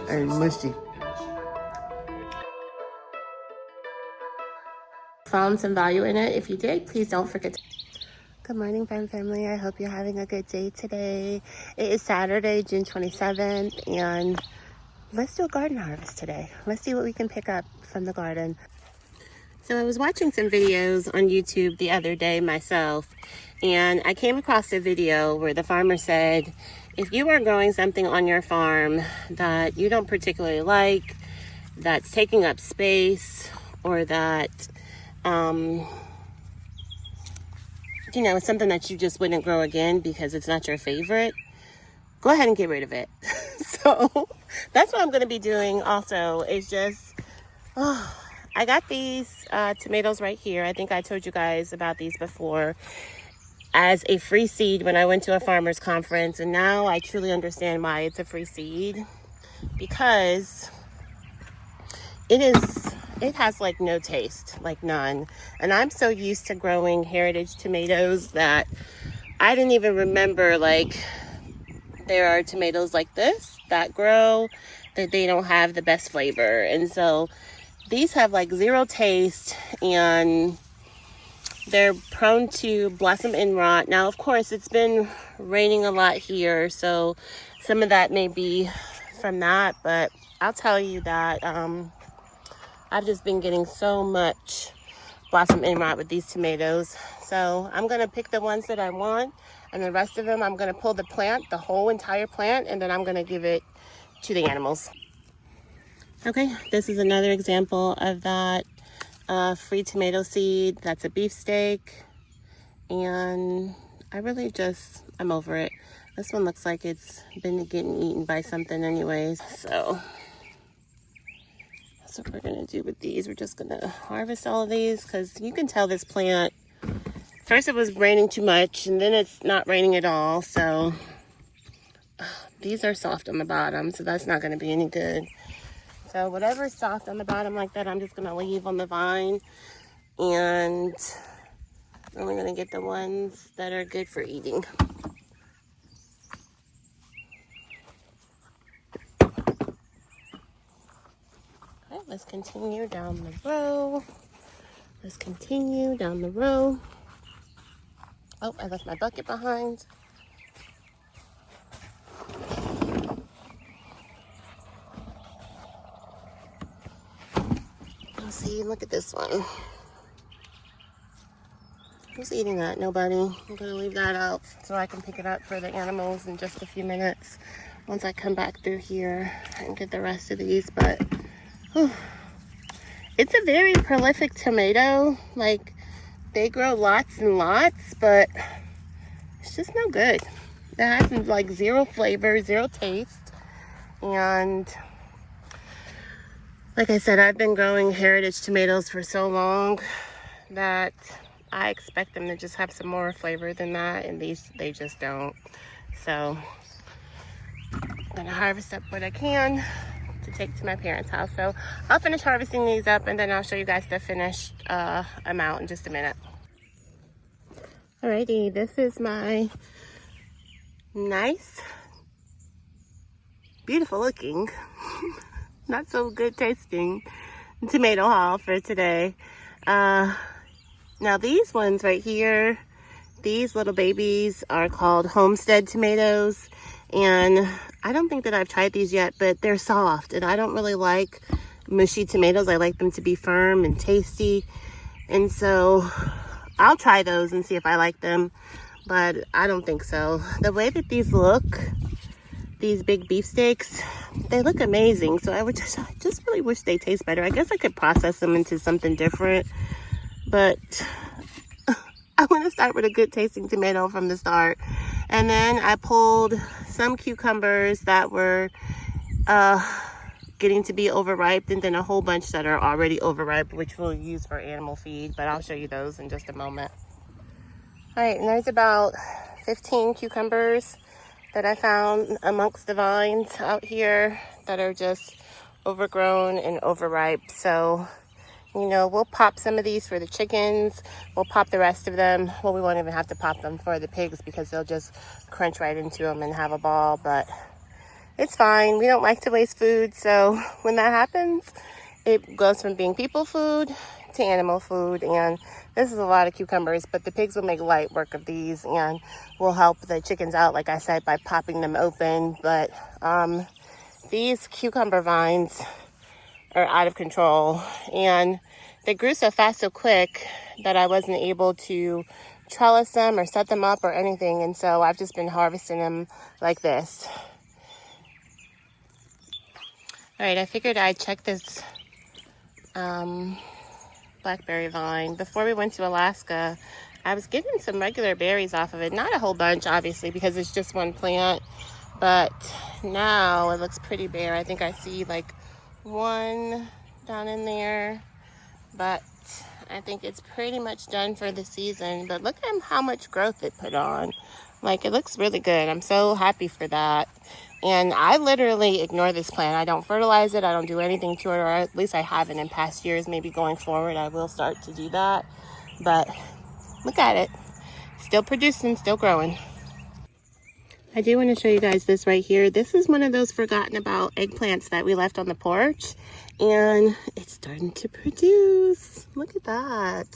and mushy. Found some value in it. If you did, please don't forget to. Good morning, friend family. I hope you're having a good day today. It is Saturday, June 27th, and let's do a garden harvest today. Let's see what we can pick up from the garden. So I was watching some videos on YouTube the other day myself, and I came across a video where the farmer said, if you are growing something on your farm that you don't particularly like, that's taking up space, or that you know, it's something that you just wouldn't grow again because it's not your favorite, go ahead and get rid of it. So that's what I'm going to be doing also, is just, I got these tomatoes right here. I think I told you guys about these before as a free seed when I went to a farmer's conference, and now I truly understand why it's a free seed, because it has like no taste, like none. And I'm so used to growing heritage tomatoes that I didn't even remember like there are tomatoes like this that grow that they don't have the best flavor. And so these have like zero taste, and they're prone to blossom and rot. Now, of course, it's been raining a lot here, so some of that may be from that, but I'll tell you that I've just been getting so much blossom and rot with these tomatoes. So I'm going to pick the ones that I want, and the rest of them I'm going to pull the plant, the whole entire plant, and then I'm going to give it to the animals. Okay, this is another example of that free tomato seed. That's a beefsteak, and I'm over it. This one looks like it's been getting eaten by something anyways, so that's what we're gonna do with these. We're just gonna harvest all of these, because you can tell this plant, first it was raining too much, and then it's not raining at all. So these are soft on the bottom, so that's not gonna be any good. So whatever's soft on the bottom like that, I'm just gonna leave on the vine, and I'm only gonna get the ones that are good for eating. Let's continue down the row. Let's continue down the row. Oh, I left my bucket behind. Let's see, look at this one. Who's eating that? Nobody. I'm gonna leave that out so I can pick it up for the animals in just a few minutes once I come back through here and get the rest of these. But it's a very prolific tomato. Like, they grow lots and lots, but it's just no good. It has like zero flavor, zero taste. And like I said, I've been growing heritage tomatoes for so long that I expect them to just have some more flavor than that, and they just don't. So I'm gonna harvest up what I can to take to my parents' house. So I'll finish harvesting these up, and then I'll show you guys the finished amount in just a minute. Alrighty, this is my nice, beautiful looking, not so good tasting tomato haul for today. Now these ones right here, these little babies are called Homestead tomatoes, and I don't think that I've tried these yet, but they're soft, and I don't really like mushy tomatoes. I like them to be firm and tasty, and so I'll try those and see if I like them, but I don't think so. The way that these look, these big beefsteaks, they look amazing. So I just really wish they taste better. I guess I could process them into something different, but I want to start with a good tasting tomato from the start. And then I pulled some cucumbers that were getting to be overripe, and then a whole bunch that are already overripe, which we'll use for animal feed, but I'll show you those in just a moment. All right, and there's about 15 cucumbers that I found amongst the vines out here that are just overgrown and overripe. So, you know, we'll pop some of these for the chickens. We'll pop the rest of them. Well, we won't even have to pop them for the pigs because they'll just crunch right into them and have a ball. But it's fine. We don't like to waste food, so when that happens, it goes from being people food to animal food. And this is a lot of cucumbers, but the pigs will make light work of these, and will help the chickens out, like I said, by popping them open. But these cucumber vines are out of control, and they grew so fast, so quick, that I wasn't able to trellis them or set them up or anything. And so I've just been harvesting them like this. All right, I figured I'd check this blackberry vine. Before we went to Alaska, I was getting some regular berries off of it. Not a whole bunch, obviously, because it's just one plant. But now it looks pretty bare. I think I see like one down in there. But I think it's pretty much done for the season. But look at how much growth it put on. Like, it looks really good. I'm so happy for that. And I literally ignore this plant. I don't fertilize it. I don't do anything to it, or at least I haven't in past years. Maybe going forward, I will start to do that. But look at it. Still producing, still growing. I do want to show you guys this right here. This is one of those forgotten about eggplants that we left on the porch. And it's starting to produce. Look at that.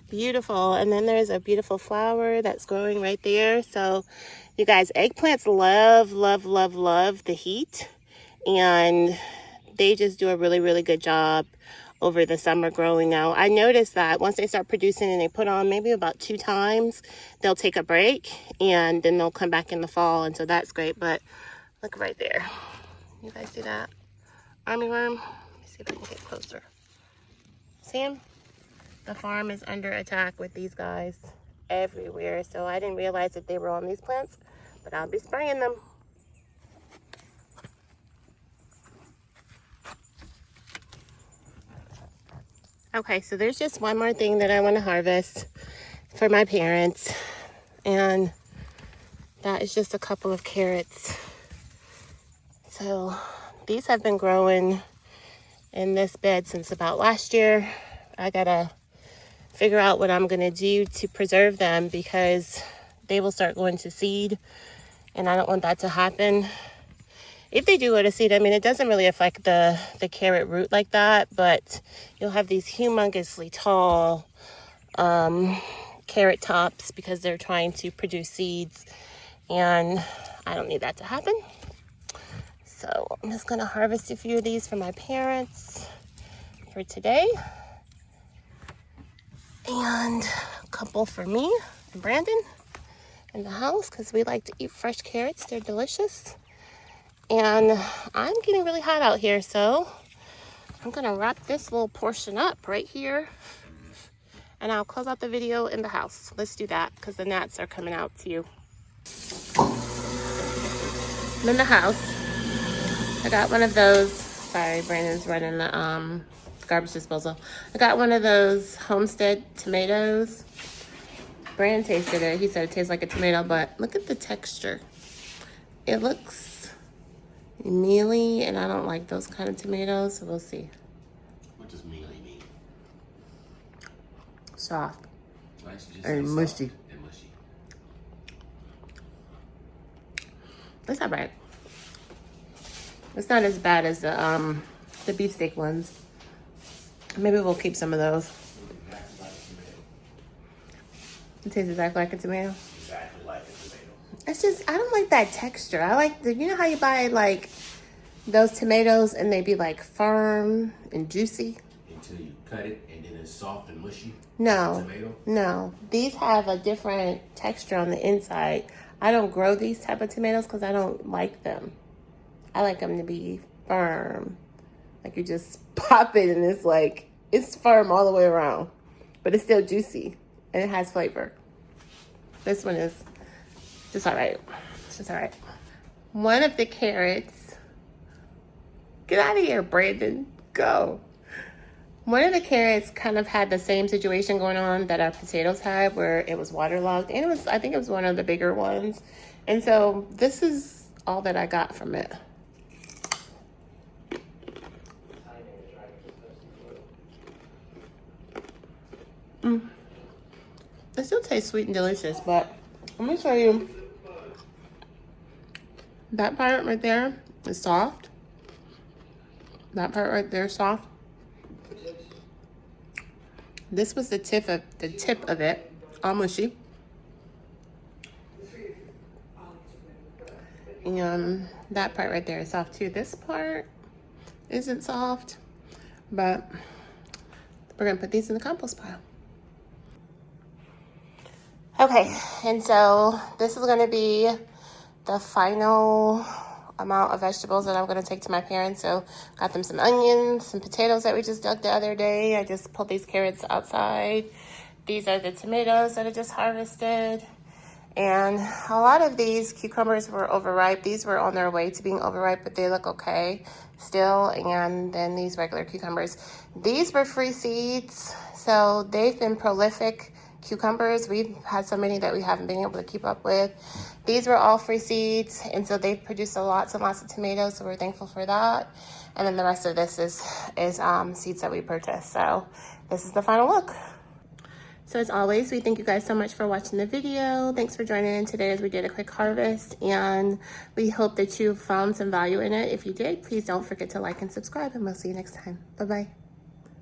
Beautiful. And then there's a beautiful flower that's growing right there. So you guys, eggplants love, love, love, love the heat. And they just do a really, really good job over the summer growing out. I noticed that once they start producing and they put on maybe about 2 times, they'll take a break and then they'll come back in the fall. And so that's great. But look right there. You guys see that? Armyworm. Let me see if I can get closer. See him? The farm is under attack with these guys everywhere. So I didn't realize that they were on these plants, but I'll be spraying them. Okay, so there's just one more thing that I want to harvest for my parents, and that is just a couple of carrots. So these have been growing in this bed since about last year. I gotta figure out what I'm gonna do to preserve them, because they will start going to seed, and I don't want that to happen. If they do go to seed, I mean, it doesn't really affect the carrot root like that, but you'll have these humongously tall carrot tops because they're trying to produce seeds, and I don't need that to happen. So I'm just gonna harvest a few of these for my parents for today, and a couple for me and Brandon in the house, because we like to eat fresh carrots. They're delicious. And I'm getting really hot out here, so I'm gonna wrap this little portion up right here, and I'll close out the video in the house. Let's do that, because the gnats are coming out too. I'm in the house. I got one of those. Sorry, Brandon's running the garbage disposal. I got one of those Homestead tomatoes. Brandon tasted it. He said it tastes like a tomato, but look at the texture. It looks mealy, and I don't like those kind of tomatoes, so we'll see. What does mealy mean? Soft And mushy. And mushy. It's all right. It's not as bad as the beefsteak ones. Maybe we'll keep some of those. It tastes exactly like a tomato. Exactly like a tomato. It's just, I don't like that texture. I like you know how you buy like those tomatoes and they be like firm and juicy? Until you cut it and then it's soft and mushy. No, Tomato? no. These have a different texture on the inside. I don't grow these type of tomatoes because I don't like them. I like them to be firm. Like you just pop it and it's like, it's firm all the way around. But it's still juicy and it has flavor. This one is just all right. It's just all right. One of the carrots, get out of here, Brandon, go. One of the carrots kind of had the same situation going on that our potatoes had, where it was waterlogged, and I think it was one of the bigger ones. And so this is all that I got from it. It still tastes sweet and delicious, but let me show you that part right there. It's soft. That part right there is soft. This was the tip of it, all mushy. And that part right there is soft too. This part isn't soft, but we're gonna put these in the compost pile. Okay, and so this is gonna be the final amount of vegetables that I'm gonna take to my parents. So got them some onions, some potatoes that we just dug the other day. I just pulled these carrots outside. These are the tomatoes that I just harvested. And a lot of these cucumbers were overripe. These were on their way to being overripe, but they look okay still. And then these regular cucumbers. These were free seeds, so they've been prolific cucumbers. We've had so many that we haven't been able to keep up with. These were all free seeds, and so they've produced lots and lots of tomatoes, so we're thankful for that. And then the rest of this is seeds that we purchased. So this is the final look. So as always, we thank you guys so much for watching the video. Thanks for joining in today as we did a quick harvest, and we hope that you found some value in it. If you did, please don't forget to like and subscribe, and we'll see you next time. Bye-bye.